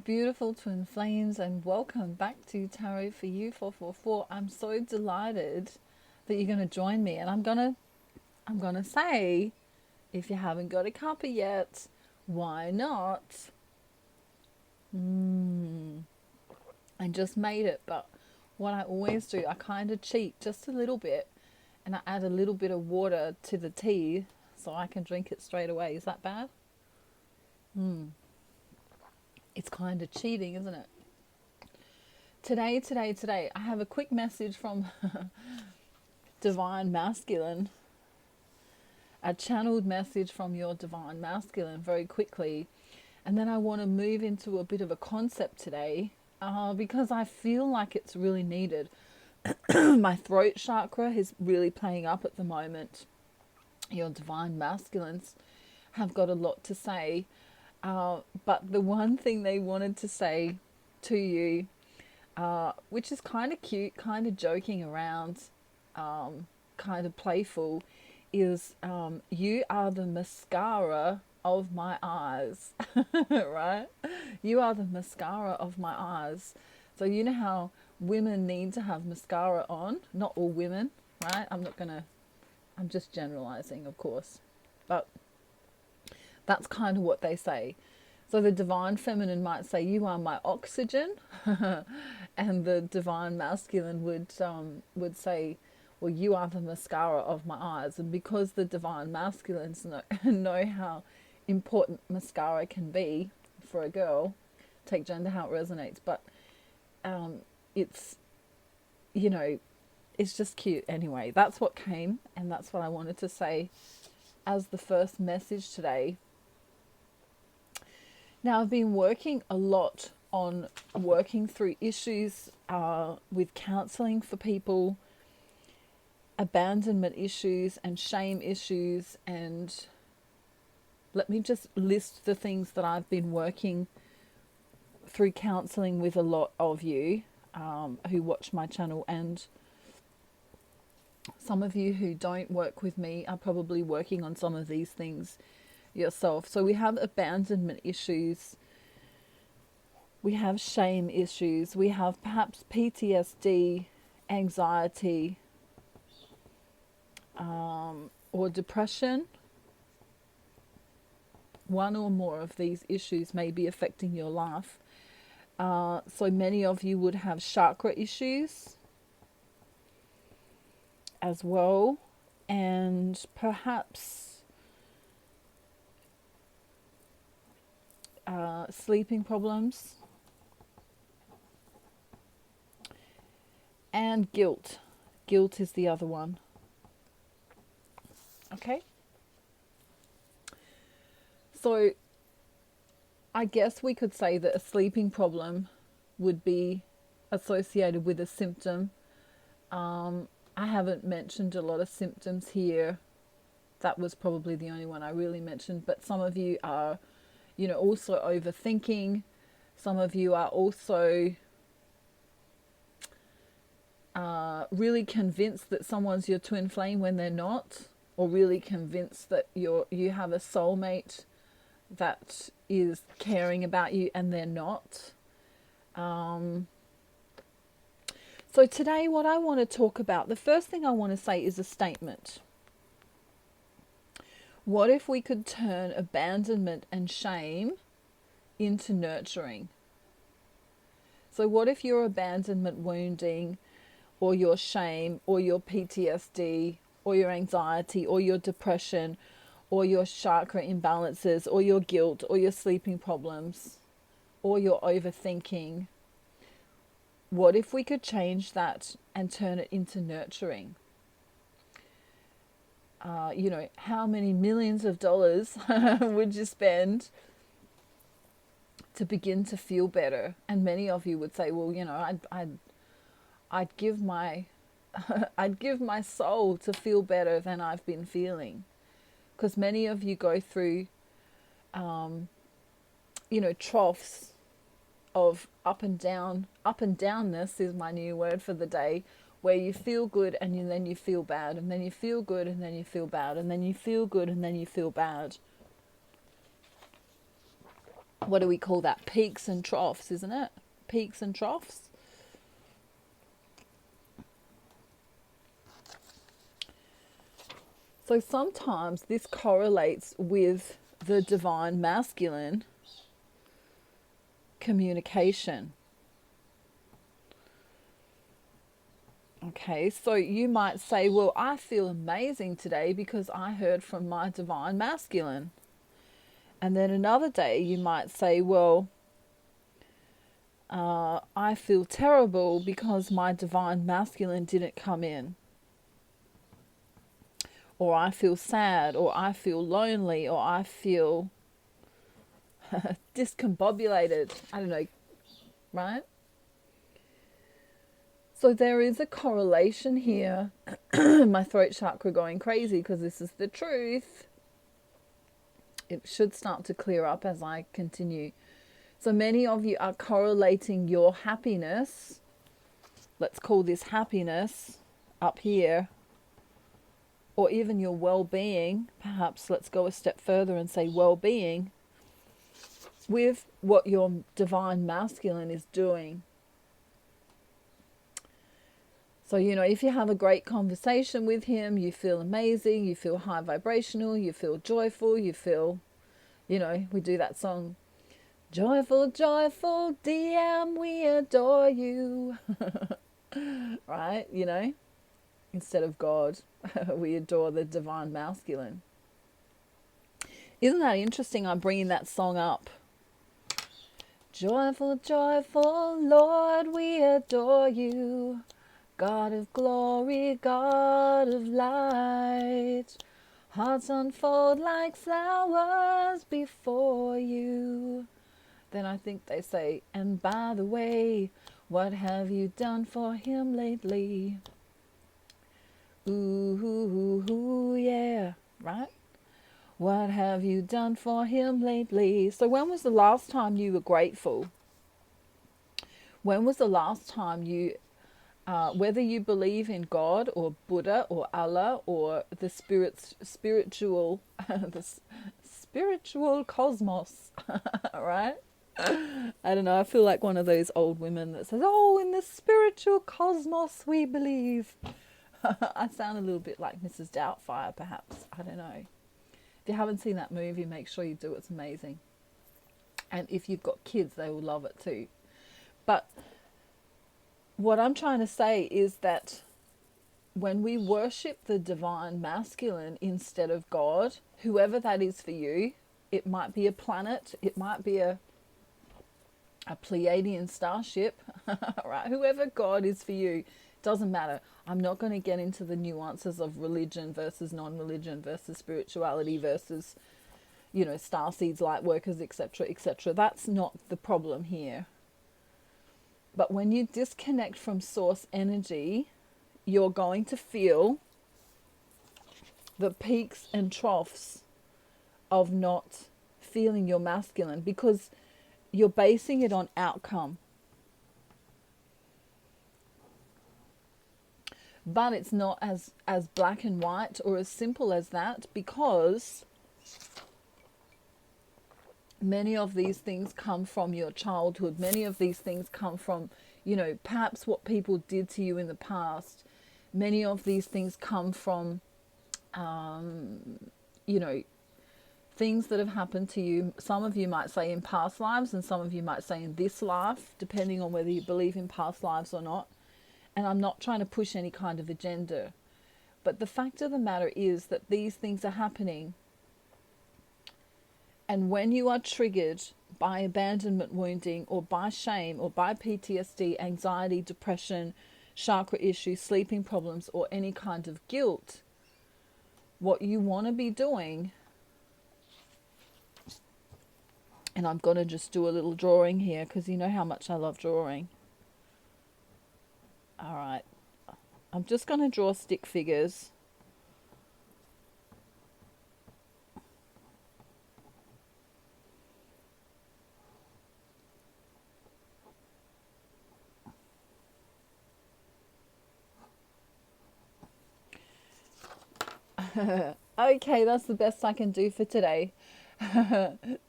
beautiful twin flames, and welcome back to Tarot for You 444. I'm so delighted that you're going to join me, and I'm gonna say, if you haven't got a cuppa yet, why not? I just made it, but what I always do, I kind of cheat just a little bit, and I add a little bit of water to the tea so I can drink it straight away. Is that bad? It's kind of cheating, isn't it? Today, I have a quick message from Divine Masculine, a channeled message from your Divine Masculine very quickly. And then I want to move into a bit of a concept today because I feel like it's really needed. My throat chakra is really playing up at the moment. Your Divine Masculines have got a lot to say. But the one thing they wanted to say to you, which is kind of cute, kind of joking around, kind of playful, is you are the mascara of my eyes, right? You are the mascara of my eyes. So you know how women need to have mascara on? Not all women, right? I'm just generalizing, of course. But that's kind of what they say. So the Divine Feminine might say, you are my oxygen. And the Divine Masculine would say, well, you are the mascara of my eyes. And because the Divine Masculines know how important mascara can be for a girl, take gender how it resonates. But it's, it's just cute. Anyway, that's what came, and that's what I wanted to say as the first message today. Now, I've been working a lot on working through issues with counselling for people, abandonment issues and shame issues, and let me just list the things that I've been working through counselling with a lot of you who watch my channel, and some of you who don't work with me are probably working on some of these things yourself. So we have abandonment issues, we have shame issues, we have perhaps PTSD, anxiety, or depression. One or more of these issues may be affecting your life. So many of you would have chakra issues as well, and perhaps sleeping problems, and guilt. Guilt is the other one. Okay? So I guess we could say that a sleeping problem would be associated with a symptom. I haven't mentioned a lot of symptoms here. That was probably the only one I really mentioned. But some of you are, also overthinking. Some of you are also really convinced that someone's your twin flame when they're not, or really convinced that you have a soulmate that is caring about you and they're not. So today what I want to talk about, the first thing I want to say is a statement. What if we could turn abandonment and shame into nurturing? So what if your abandonment wounding, or your shame, or your PTSD, or your anxiety, or your depression, or your chakra imbalances, or your guilt, or your sleeping problems, or your overthinking, what if we could change that and turn it into nurturing? How many millions of dollars would you spend to begin to feel better? And many of you would say, well, I'd give my I'd give my soul to feel better than I've been feeling. Because many of you go through troughs of up and down. Up and downness is my new word for the day, where you feel good and then you feel bad, and then you feel good and then you feel bad, and then you feel good and then you feel bad. what do we call that? Peaks and troughs, isn't it? Peaks and troughs. So sometimes this correlates with the divine masculine communication. Okay, so you might say, well, I feel amazing today because I heard from my divine masculine. And then another day you might say, well, I feel terrible because my divine masculine didn't come in. Or I feel sad, or I feel lonely, or I feel discombobulated. I don't know, right? So there is a correlation here. My throat chakra going crazy because this is the truth. It should start to clear up as I continue. So many of you are correlating your happiness. Let's call this happiness up here. Or even your well-being. Perhaps let's go a step further and say well-being with what your divine masculine is doing. So, you know, if you have a great conversation with him, you feel amazing, you feel high vibrational, you feel joyful, you feel, you know, we do that song, joyful, joyful, DM, we adore you. Right? You know, instead of God, we adore the divine masculine. Isn't that interesting? I'm bringing that song up. Joyful, joyful, Lord, we adore you. God of glory, God of light, hearts unfold like flowers before you. Then I think they say, and by the way, what have you done for him lately? Ooh, ooh, ooh, yeah, right? What have you done for him lately? So when was the last time you were grateful? When was the last time you whether you believe in God or Buddha or Allah or the spiritual the spiritual cosmos, right? I don't know, I feel like one of those old women that says, oh, in the spiritual cosmos we believe. I sound a little bit like Mrs. Doubtfire, perhaps. I don't know. If you haven't seen that movie, make sure you do. It's amazing. And if you've got kids, they will love it too. But what I'm trying to say is that when we worship the divine masculine instead of God, whoever that is for you, it might be a planet, it might be a Pleiadian starship, right? Whoever God is for you, doesn't matter. I'm not going to get into the nuances of religion versus non-religion versus spirituality versus, you know, starseeds, light workers, etc., etc. That's not the problem here. But when you disconnect from source energy, you're going to feel the peaks and troughs of not feeling your masculine because you're basing it on outcome. But it's not as black and white or as simple as that, because many of these things come from your childhood. Many of these things come from, you know, perhaps what people did to you in the past. Many of these things come from, you know, things that have happened to you. Some of you might say in past lives, and some of you might say in this life, depending on whether you believe in past lives or not. And I'm not trying to push any kind of agenda. But the fact of the matter is that these things are happening. And when you are triggered by abandonment wounding or by shame or by PTSD, anxiety, depression, chakra issues, sleeping problems, or any kind of guilt, what you want to be doing, and I'm going to just do a little drawing here because you know how much I love drawing. All right. I'm just going to draw stick figures. Okay, that's the best I can do for today.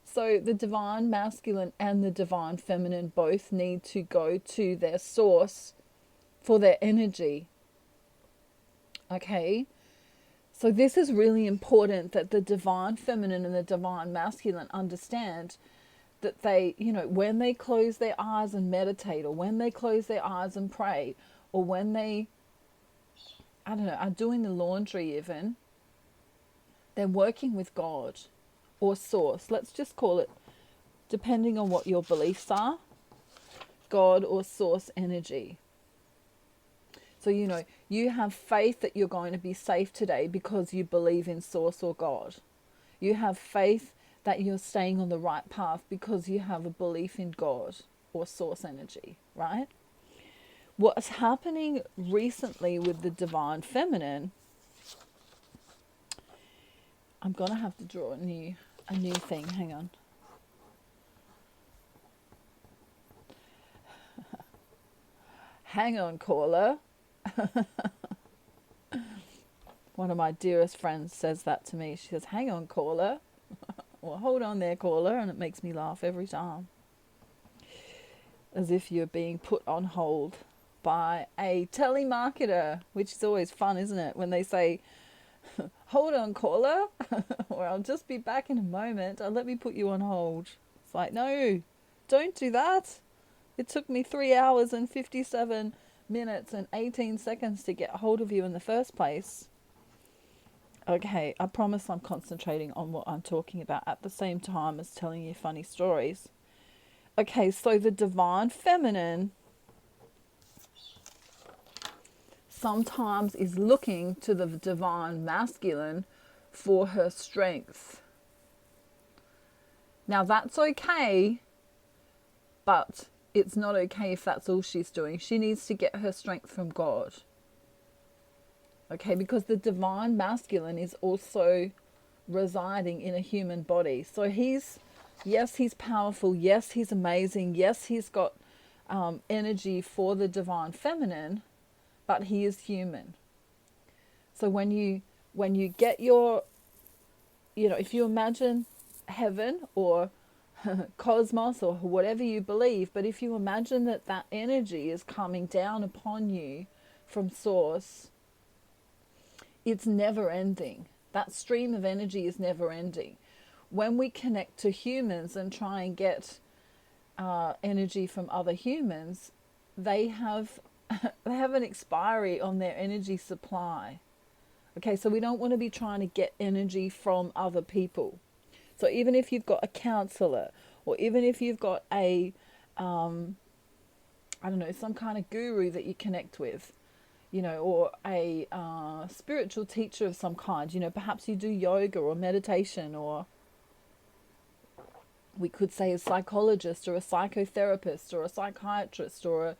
So the divine masculine and the divine feminine both need to go to their source for their energy. Okay? So this is really important, that the divine feminine and the divine masculine understand that they, when they close their eyes and meditate, or when they close their eyes and pray, or when they, I don't know, are doing the laundry even, they're working with God or source. Let's just call it, depending on what your beliefs are, God or source energy. So, you have faith that you're going to be safe today because you believe in source or God. You have faith that you're staying on the right path because you have a belief in God or source energy, right? What's happening recently with the divine feminine, I'm going to have to draw a new thing. Hang on. Hang on, caller. One of my dearest friends says that to me. She says, hang on, caller. Well, hold on there, caller. And it makes me laugh every time. As if you're being put on hold by a telemarketer, which is always fun, isn't it? When they say, hold on, caller, or I'll just be back in a moment. Let me put you on hold. It's like, no, don't do that. It took me 3 hours and 57 minutes and 18 seconds to get hold of you in the first place. Okay, I promise I'm concentrating on what I'm talking about at the same time as telling you funny stories. Okay, so the divine feminine sometimes is looking to the divine masculine for her strength. Now that's okay, but it's not okay if that's all she's doing. She needs to get her strength from God. Okay, because the divine masculine is also residing in a human body. So he's powerful. Yes, he's amazing. Yes, he's got energy for the divine feminine, but he is human. So when you get your, if you imagine heaven or cosmos or whatever you believe, but if you imagine that energy is coming down upon you from source, it's never ending. That stream of energy is never ending. When we connect to humans and try and get energy from other humans, they have an expiry on their energy supply. Okay, so we don't want to be trying to get energy from other people. So even if you've got a counselor, or even if you've got a, some kind of guru that you connect with, or a spiritual teacher of some kind, perhaps you do yoga or meditation, or we could say a psychologist or a psychotherapist or a psychiatrist or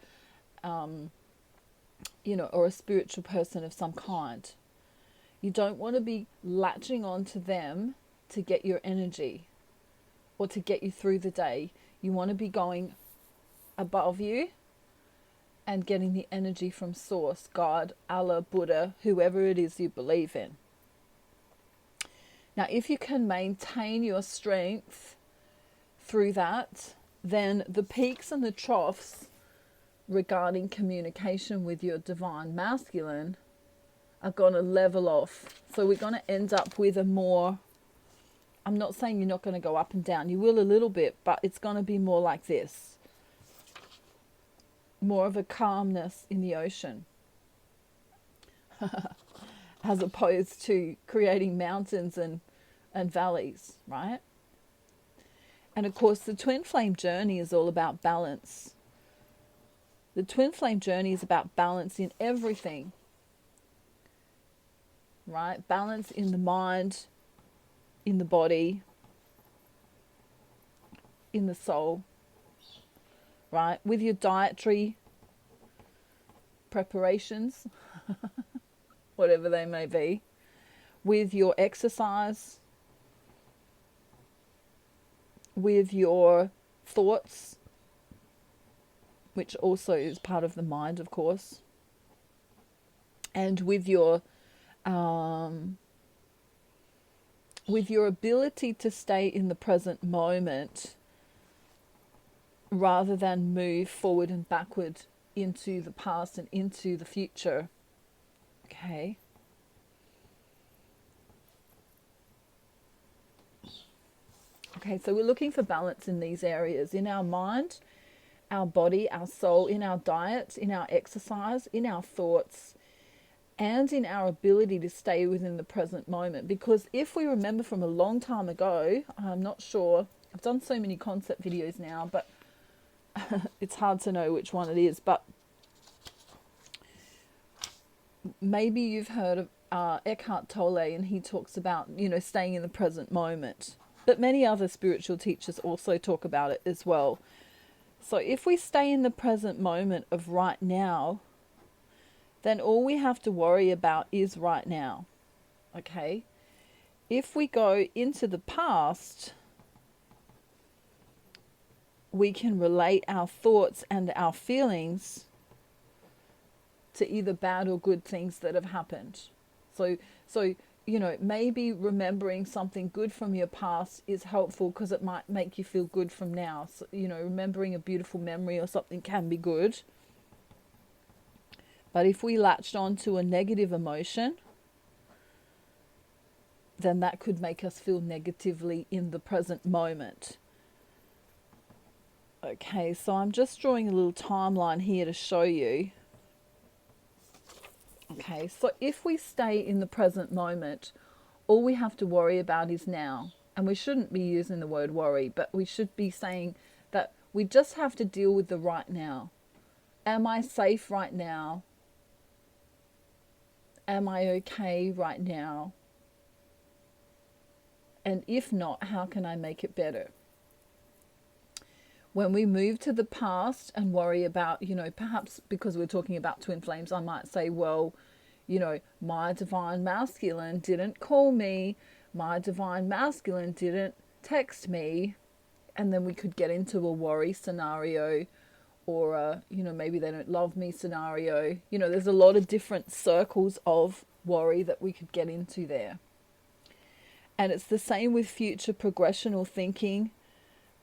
or a spiritual person of some kind. You don't want to be latching on to them to get your energy or to get you through the day. You want to be going above you and getting the energy from source, God, Allah, Buddha, whoever it is you believe in. Now, if you can maintain your strength through that, then the peaks and the troughs regarding communication with your divine masculine are going to level off. So we're going to end up with a more, I'm not saying you're not going to go up and down. You will a little bit, but it's going to be more like this. More of a calmness in the ocean. As opposed to creating mountains and valleys, right? And of course, the twin flame journey is all about balance. The twin flame journey is about balance in everything, right? Balance in the mind, in the body, in the soul, right? With your dietary preparations, whatever they may be, with your exercise, with your thoughts, which also is part of the mind, of course, and with your with your ability to stay in the present moment rather than move forward and backward into the past and into the future. Okay. Okay, so we're looking for balance in these areas, in our mind, our body, our soul, in our diet, in our exercise, in our thoughts, and in our ability to stay within the present moment. Because if we remember from a long time ago, I'm not sure, I've done so many concept videos now, but it's hard to know which one it is, but maybe you've heard of Eckhart Tolle, and he talks about, staying in the present moment. But many other spiritual teachers also talk about it as well. So if we stay in the present moment of right now, then all we have to worry about is right now. Okay? If we go into the past, we can relate our thoughts and our feelings to either bad or good things that have happened. So maybe remembering something good from your past is helpful because it might make you feel good from now. So, remembering a beautiful memory or something can be good. But if we latched on to a negative emotion, then that could make us feel negatively in the present moment. Okay, so I'm just drawing a little timeline here to show you. Okay, so if we stay in the present moment, all we have to worry about is now. And we shouldn't be using the word worry, but we should be saying that we just have to deal with the right now. Am I safe right now? Am I okay right now? And if not, how can I make it better? When we move to the past and worry about, perhaps because we're talking about twin flames, I might say, well, my divine masculine didn't call me, my divine masculine didn't text me, and then we could get into a worry scenario, or maybe they don't love me scenario. There's a lot of different circles of worry that we could get into there. And it's the same with future progressional thinking.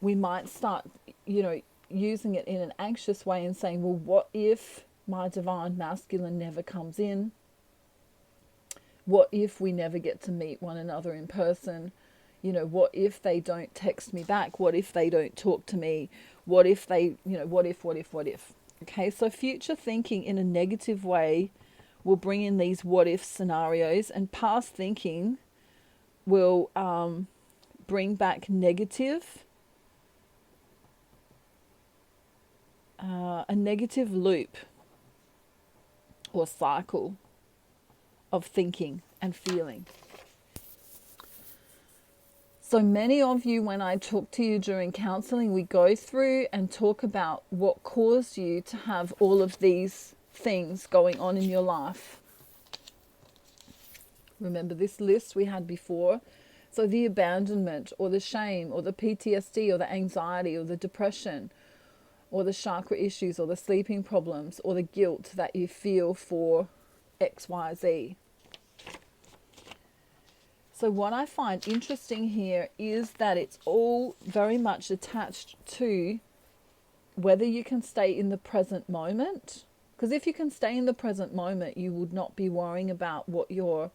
We might start, using it in an anxious way and saying, well, what if my divine masculine never comes in? What if we never get to meet one another in person? What if they don't text me back? What if they don't talk to me? What if they, what if? Okay, so future thinking in a negative way will bring in these what if scenarios, and past thinking will bring back negative, a negative loop or cycle of thinking and feeling. So many of you, when I talk to you during counseling, we go through and talk about what caused you to have all of these things going on in your life. Remember this list we had before? So the abandonment, or the shame, or the PTSD, or the anxiety, or the depression, or the chakra issues, or the sleeping problems, or the guilt that you feel for XYZ. So what I find interesting here is that it's all very much attached to whether you can stay in the present moment. Because if you can stay in the present moment, you would not be worrying about what your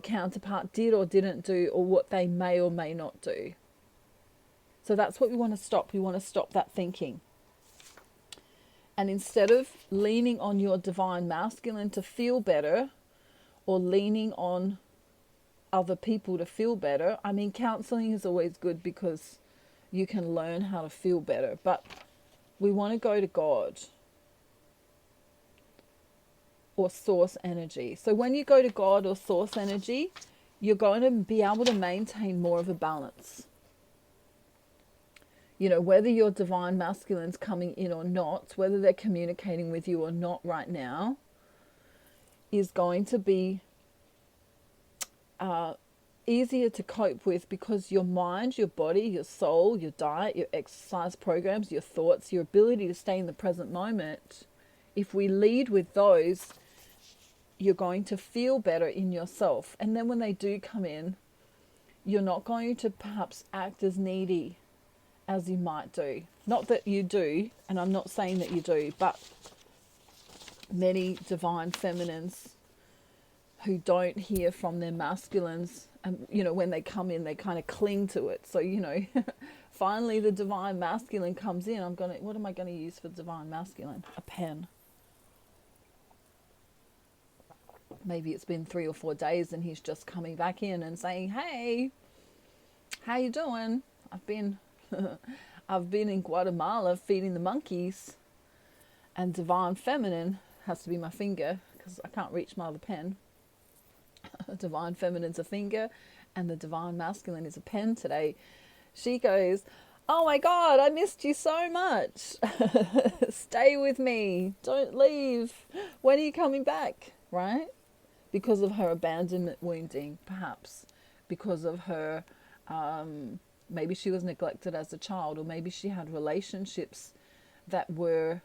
counterpart did or didn't do, or what they may or may not do. So that's what we want to stop. We want to stop that thinking. And instead of leaning on your divine masculine to feel better, or leaning on other people to feel better, counseling is always good because you can learn how to feel better, but we want to go to God or source energy. So when you go to God or source energy, you're going to be able to maintain more of a balance. Whether your divine masculine's coming in or not, whether they're communicating with you or not right now, is going to be easier to cope with, because your mind, your body, your soul, your diet, your exercise programs, your thoughts, your ability to stay in the present moment, if we lead with those, you're going to feel better in yourself. And then when they do come in, you're not going to perhaps act as needy as you might do. Not that you do, and I'm not saying that you do, but many divine feminines who don't hear from their masculines, and when they come in, they kind of cling to it. So finally the divine masculine comes in. What am I going to use for divine masculine? A pen. Maybe it's been 3 or 4 days and he's just coming back in and saying, hey, how you doing? I've been in Guatemala feeding the monkeys. And divine feminine has to be my finger because I can't reach my other pen. Divine feminine's a finger and the divine masculine is a pen today. She goes, oh my God, I missed you so much. Stay with me. Don't leave. When are you coming back? Right? Because of her abandonment wounding, perhaps. Because of her, maybe she was neglected as a child, or maybe she had relationships that were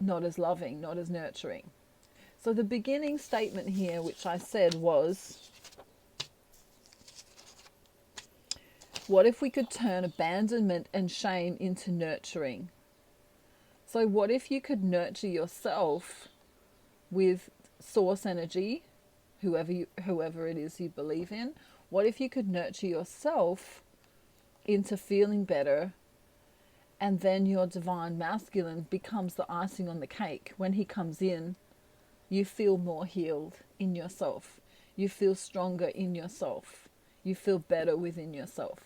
not as loving, not as nurturing. So the beginning statement here, which I said was, what if we could turn abandonment and shame into nurturing? So what if you could nurture yourself with source energy, whoever it is you believe in? What if you could nurture yourself into feeling better, and then your divine masculine becomes the icing on the cake? When he comes in, you feel more healed in yourself. You feel stronger in yourself. You feel better within yourself.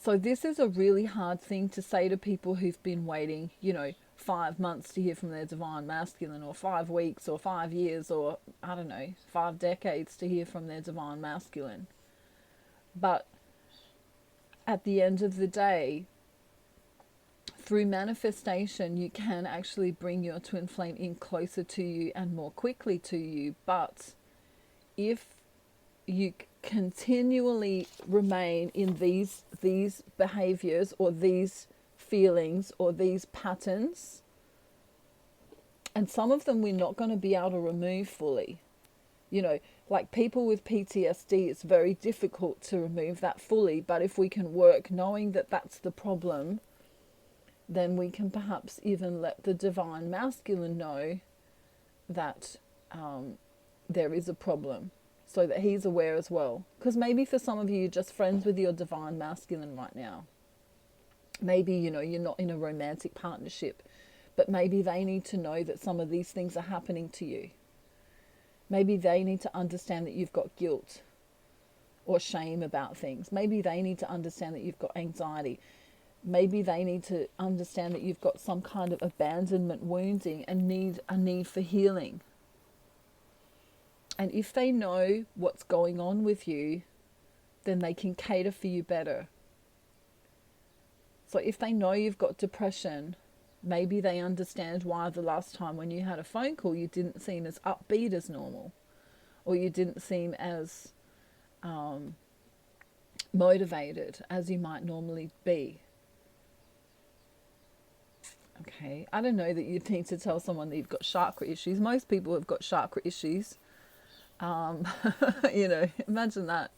So this is a really hard thing to say to people who've been waiting, 5 months to hear from their divine masculine, or 5 weeks, or 5 years, or 5 decades to hear from their divine masculine. But at the end of the day, through manifestation, you can actually bring your twin flame in closer to you and more quickly to you. But if you continually remain in these behaviors, or these feelings, or these patterns, and some of them we're not going to be able to remove fully. Like people with PTSD, it's very difficult to remove that fully. But if we can work knowing that that's the problem, then we can perhaps even let the divine masculine know that there is a problem, so that he's aware as well. Because maybe for some of you, you're just friends with your divine masculine right now. Maybe, you're not in a romantic partnership, but maybe they need to know that some of these things are happening to you. Maybe they need to understand that you've got guilt or shame about things. Maybe they need to understand that you've got anxiety. Maybe they need to understand that you've got some kind of abandonment wounding and need a need for healing. And if they know what's going on with you, then they can cater for you better. So if they know you've got depression, maybe they understand why the last time when you had a phone call, you didn't seem as upbeat as normal, or you didn't seem as motivated as you might normally be. Okay, I don't know that you need to tell someone that you've got chakra issues. Most people have got chakra issues. Imagine that.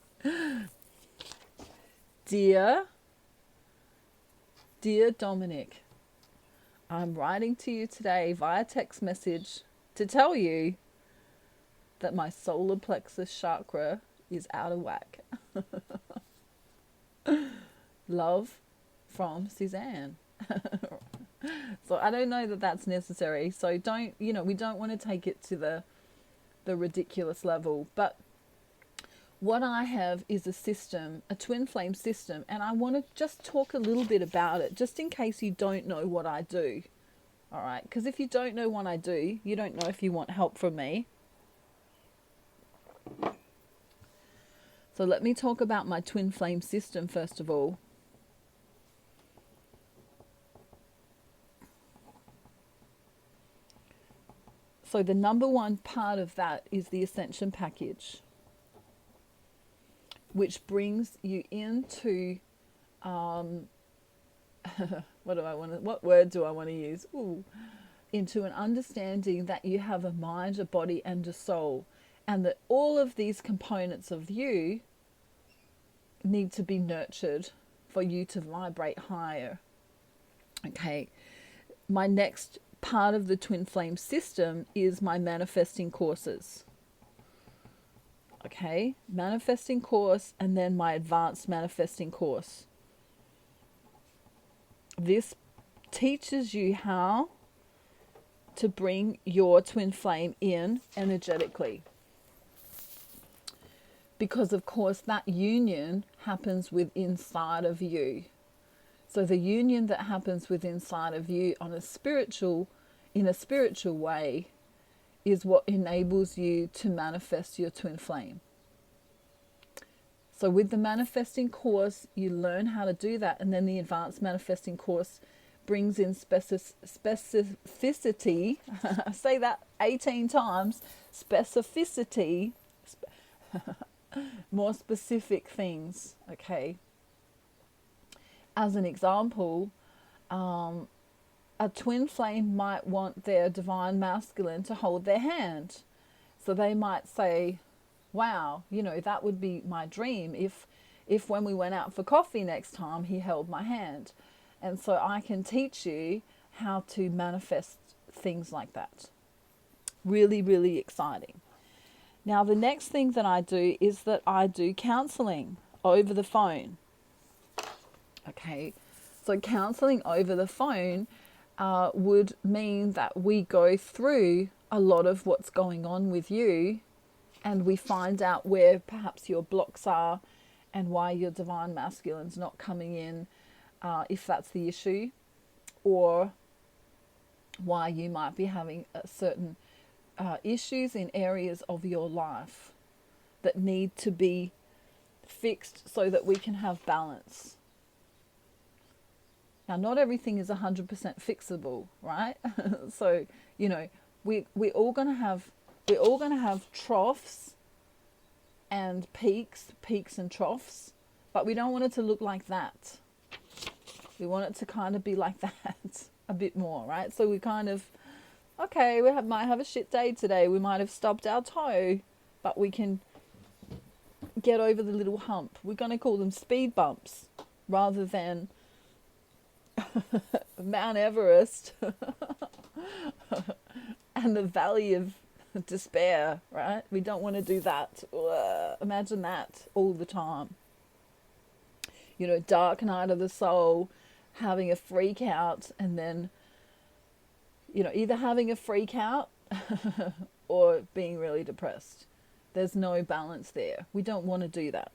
Dear Dominic, I'm writing to you today via text message to tell you that my solar plexus chakra is out of whack. Love from Suzanne. So I don't know that that's necessary. So we don't want to take it to the ridiculous level. But what I have is a system, a twin flame system, and I want to just talk a little bit about it, just in case you don't know what I do. All right, because if you don't know what I do, you don't know if you want help from me. So let me talk about my twin flame system first of all. So the number one part of that is the Ascension package, which brings you into, what word do I want to use? into an understanding that you have a mind, a body, and a soul, and that all of these components of you need to be nurtured for you to vibrate higher. Okay, my next part of the twin flame system is my manifesting courses. Okay, manifesting course, and then my advanced manifesting course. This teaches you how to bring your twin flame in energetically. Because of course that union happens within inside of you. So the union that happens within inside of you in a spiritual way is what enables you to manifest your twin flame. So with the manifesting course, you learn how to do that, and then the advanced manifesting course brings in specificity. I say that 18 times. Specificity, more specific things. Okay. As an example, a twin flame might want their divine masculine to hold their hand. So they might say, wow, that would be my dream if when we went out for coffee next time, he held my hand. And so I can teach you how to manifest things like that. Really, really exciting. Now, the next thing that I do is that I do counseling over the phone. Okay, so counseling over the phone would mean that we go through a lot of what's going on with you, and we find out where perhaps your blocks are and why your divine masculine's not coming in, if that's the issue, or why you might be having certain issues in areas of your life that need to be fixed so that we can have balance. Now, not everything is 100% fixable, right? So, we're all gonna have troughs and peaks and troughs, but we don't want it to look like that. We want it to kind of be like that a bit more, right? So we kind of, okay, might have a shit day today. We might have stubbed our toe, but we can get over the little hump. We're going to call them speed bumps rather than Mount Everest and the Valley of Despair, right? We don't want to do that. Imagine that all the time. Dark night of the soul, having a freak out, and then, either having a freak out or being really depressed. There's no balance there. We don't want to do that.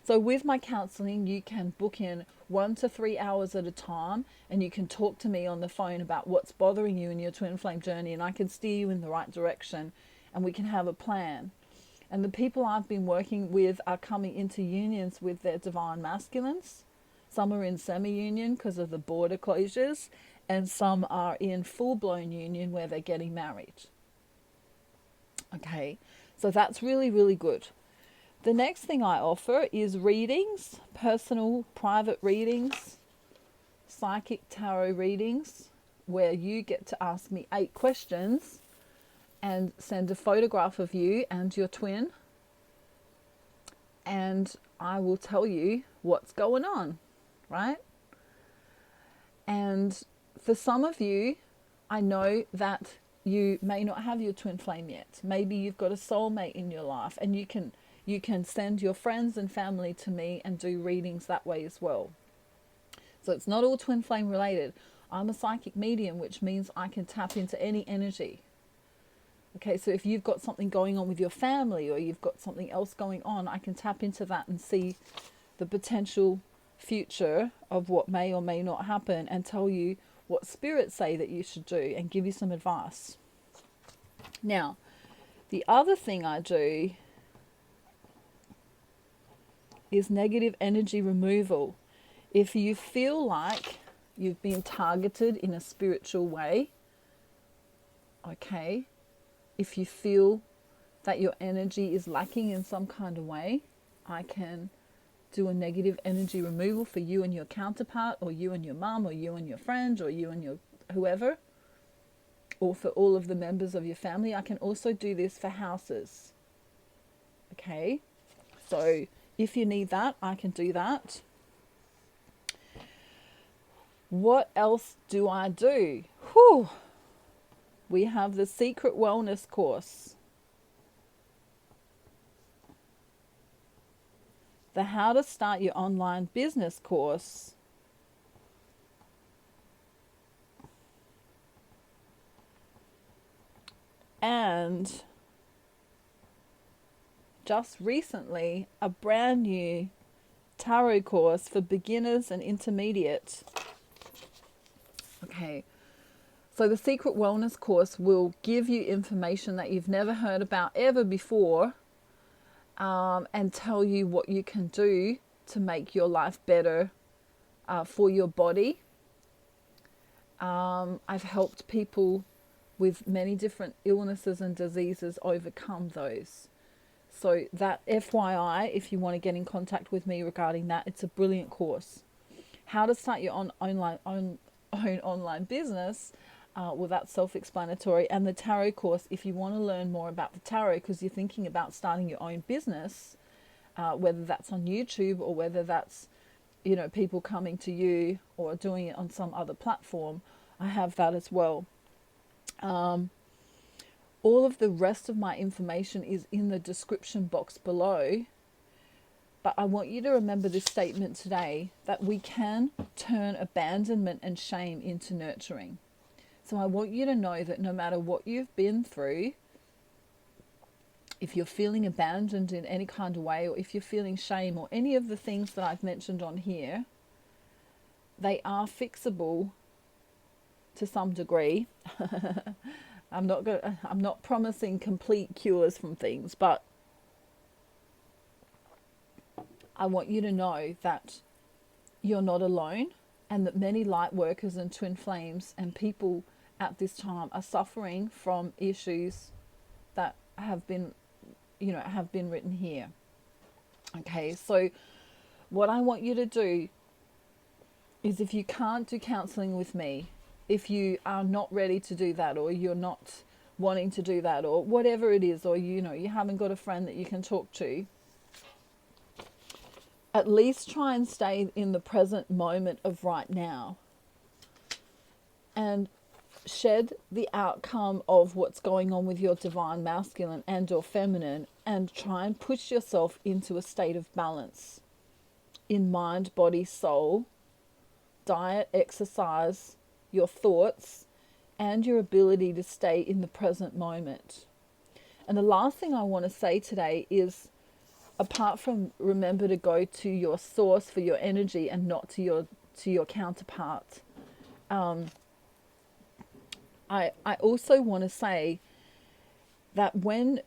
So with my counseling, you can book in 1 to 3 hours at a time, and you can talk to me on the phone about what's bothering you in your twin flame journey, and I can steer you in the right direction, and we can have a plan. And the people I've been working with are coming into unions with their divine masculines. Some are in semi-union because of the border closures, and some are in full-blown union where they're getting married. Okay, so that's really, really good. The next thing I offer is readings, personal, private readings, psychic tarot readings, where you get to ask me 8 questions and send a photograph of you and your twin, and I will tell you what's going on, right? And for some of you, I know that you may not have your twin flame yet. Maybe you've got a soulmate in your life, and you can send your friends and family to me and do readings that way as well. So it's not all twin flame related. I'm a psychic medium, which means I can tap into any energy. Okay, so if you've got something going on with your family, or you've got something else going on, I can tap into that and see the potential future of what may or may not happen, and tell you what spirits say that you should do, and give you some advice. Now, the other thing I do is negative energy removal. If you feel like you've been targeted in a spiritual way, okay, if you feel that your energy is lacking in some kind of way, I can do a negative energy removal for you and your counterpart, or you and your mum, or you and your friend, or you and your whoever. or for all of the members of your family. I can also do this for houses. Okay, so if you need that, I can do that. What else do I do? Whew. We have the Secret Wellness course, the How to Start Your Online Business course, and just recently a brand new tarot course for beginners and intermediate. Okay, so the Secret Wellness course will give you information that you've never heard about ever before, and tell you what you can do to make your life better for your body. I've helped people with many different illnesses and diseases overcome those. So that FYI, if you want to get in contact with me regarding that, it's a brilliant course. How to start your own online business, well, that's self-explanatory. And the tarot course, if you want to learn more about the tarot because you're thinking about starting your own business, whether that's on YouTube or whether that's, people coming to you or doing it on some other platform, I have that as well. All of the rest of my information is in the description box below. But I want you to remember this statement today, that we can turn abandonment and shame into nurturing. So I want you to know that no matter what you've been through, if you're feeling abandoned in any kind of way, or if you're feeling shame, or any of the things that I've mentioned on here, they are fixable to some degree. I'm not promising complete cures from things, but I want you to know that you're not alone, and that many light workers and twin flames and people at this time are suffering from issues that have been written here. Okay, so what I want you to do is, if you can't do counseling with me, if you are not ready to do that, or you're not wanting to do that, or whatever it is, or you haven't got a friend that you can talk to, at least try and stay in the present moment of right now and shed the outcome of what's going on with your divine masculine and or feminine, and try and push yourself into a state of balance in mind, body, soul, diet, exercise, your thoughts, and your ability to stay in the present moment. And the last thing I want to say today is, apart from remember to go to your source for your energy and not to your counterpart, I also want to say that when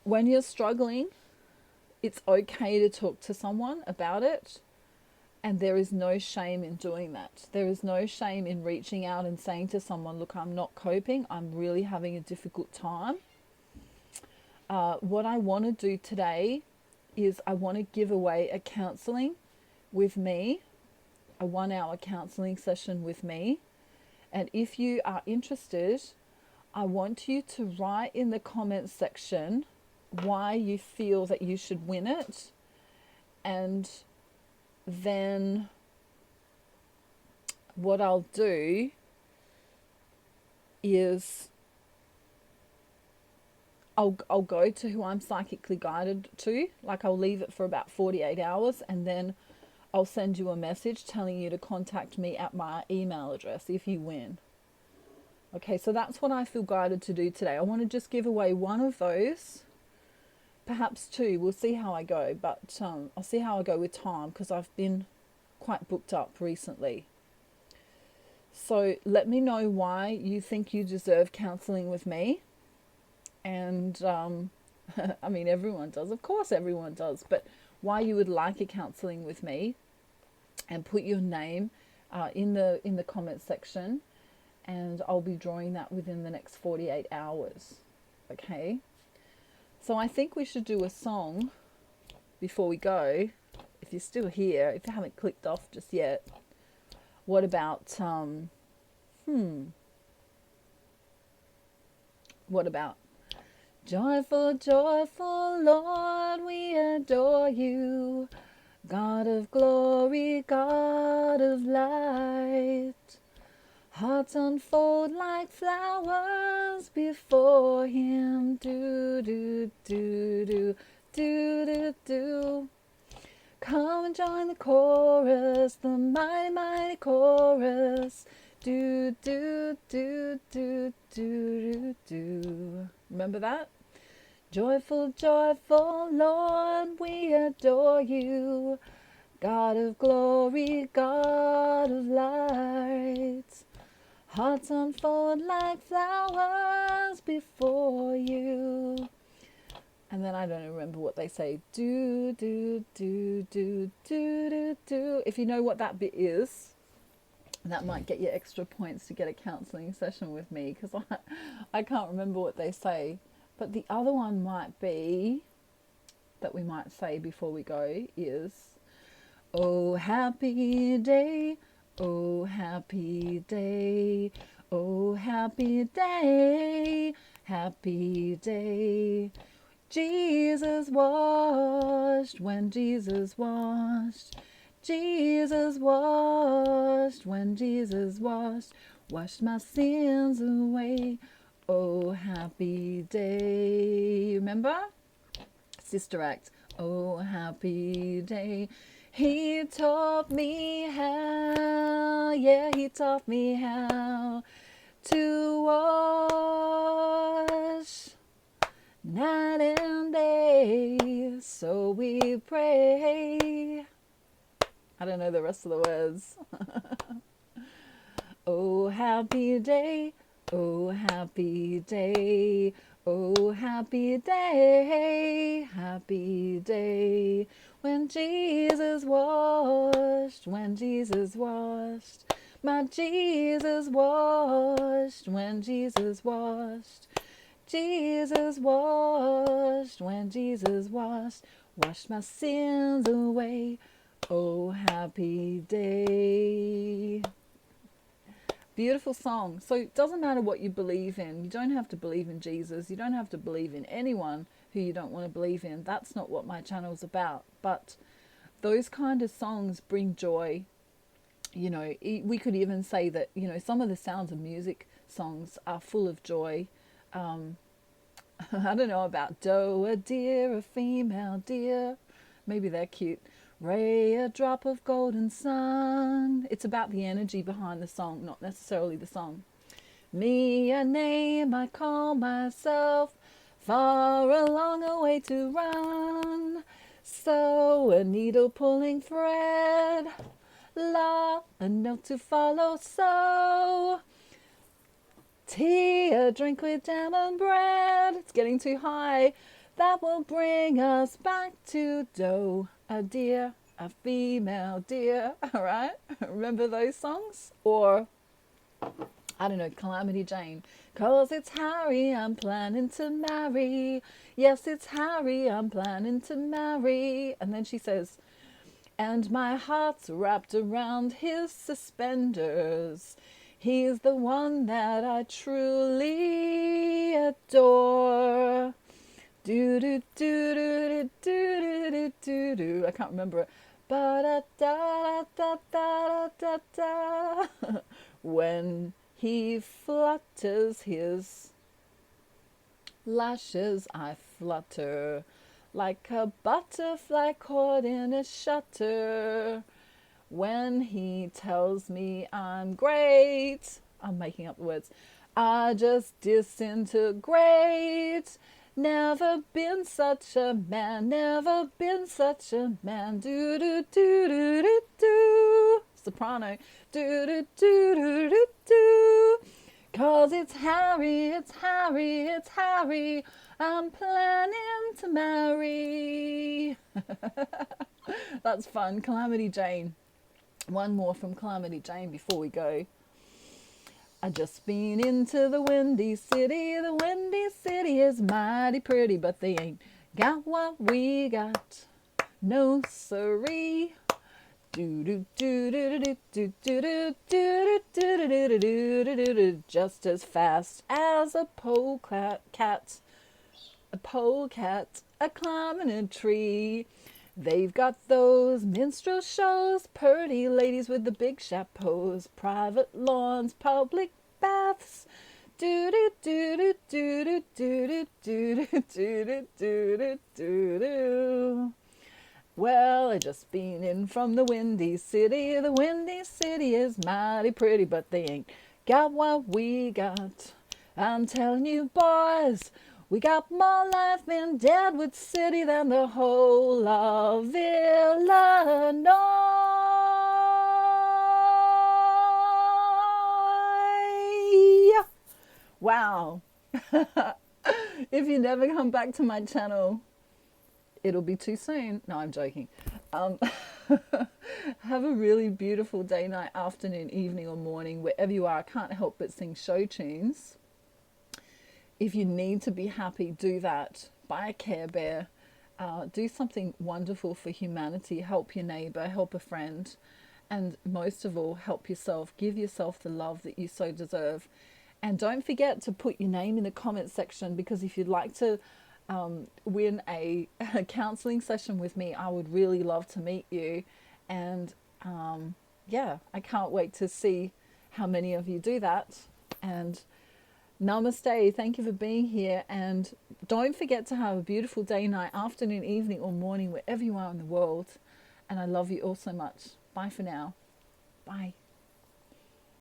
you're struggling, it's okay to talk to someone about it, and there is no shame in doing that. There is no shame in reaching out and saying to someone, look, I'm not coping, I'm really having a difficult time. What I want to do today is I want to give away a counseling with me, a 1-hour counseling session with me. And if you are interested, I want you to write in the comments section why you feel that you should win it. And then what I'll do is I'll go to who I'm psychically guided to. Like, I'll leave it for about 48 hours, and then I'll send you a message telling you to contact me at my email address if you win. Okay, so that's what I feel guided to do today. I want to just give away one of those, perhaps two. We'll see how I go, but I'll see how I go with time, because I've been quite booked up recently. So let me know why you think you deserve counseling with me. And I mean, everyone does, of course everyone does, but why you would like a counseling with me, and put your name in the comment section, and I'll be drawing that within the next 48 hours. Okay, so I think we should do a song before we go. If you're still here, if you haven't clicked off just yet, what about What about? Joyful, joyful Lord, we adore you. God of glory, God of light. Hearts unfold like flowers before him. Do, do, do, do, do, do, do. Come and join the chorus, the mighty, mighty chorus. Do, do, do, do, do, do, do. Remember that? Joyful, joyful Lord, we adore you. God of glory, God of light. Hearts unfold like flowers before you. And then I don't remember what they say. Do, do, do, do, do, do, do. If you know what that bit is, that might get you extra points to get a counselling session with me, because I can't remember what they say. But the other one might be, that we might say before we go, is, oh happy day, oh happy day, oh happy day, happy day. Jesus washed when Jesus washed. Jesus washed when Jesus washed my sins away. Oh, happy day. Remember? Sister Act. Oh, happy day. He taught me how, yeah, he taught me how to wash night and day. So we pray. I don't know the rest of the words. Oh, happy day. Oh, happy day. Oh, happy day. Happy day. When Jesus washed. When Jesus washed. My Jesus washed. When Jesus washed. Jesus washed. When Jesus washed. Washed my sins away. Oh, happy day. Beautiful song. So it doesn't matter what you believe in. You don't have to believe in Jesus. You don't have to believe in anyone who you don't want to believe in. That's not what my channel is about. But those kind of songs bring joy. You know, we could even say that, you know, some of the Sounds of Music songs are full of joy. I don't know about doe, a deer, a female deer. Maybe they're cute. Ray, a drop of golden sun. It's about the energy behind the song, not necessarily the song. Me, a name I call myself, far along a way to run. So, a needle pulling thread, la, a note to follow. So, tea, a drink with jam and bread. It's getting too high. That will bring us back to doe, a deer, a female deer. All right? Remember those songs? Or, I don't know, Calamity Jane. 'Cause it's Harry I'm planning to marry. Yes, it's Harry I'm planning to marry. And then she says, and my heart's wrapped around his suspenders. He's the one that I truly adore. Do do do do do do do do do. I can't remember it. Ba da da da da da da da. When he flutters his lashes, I flutter like a butterfly caught in a shutter. When he tells me I'm great, I'm making up the words, I just disintegrate. Never been such a man, never been such a man. Do do do do do do. Soprano. Do do do do do do. 'Cause it's Harry, it's Harry, it's Harry I'm planning to marry. That's fun. Calamity Jane. One more from Calamity Jane before we go. I just been into the Windy City. The Windy City is mighty pretty, but they ain't got what we got. No siree. Just as fast as a polecat, a climbing a tree. They've got those minstrel shows, purty ladies with the big chapeaus, private lawns, public baths. Do do do do do do do do do do do do do. Well, I just been in from the Windy City. The Windy City is mighty pretty, but they ain't got what we got. I'm telling you, boys, we got more life in Deadwood City than the whole of Illinois. Wow. If you never come back to my channel, it'll be too soon. No, I'm joking. Have a really beautiful day, night, afternoon, evening, or morning, wherever you are. I can't help but sing show tunes. If you need to be happy, do that. Buy a Care Bear. Do something wonderful for humanity. Help your neighbor, help a friend. And most of all, help yourself. Give yourself the love that you so deserve. And don't forget to put your name in the comment section, because if you'd like to win a counseling session with me, I would really love to meet you. And yeah, I can't wait to see how many of you do that. And namaste. Thank you for being here. And don't forget to have a beautiful day, night, afternoon, evening, or morning, wherever you are in the world. And I love you all so much. Bye for now. Bye.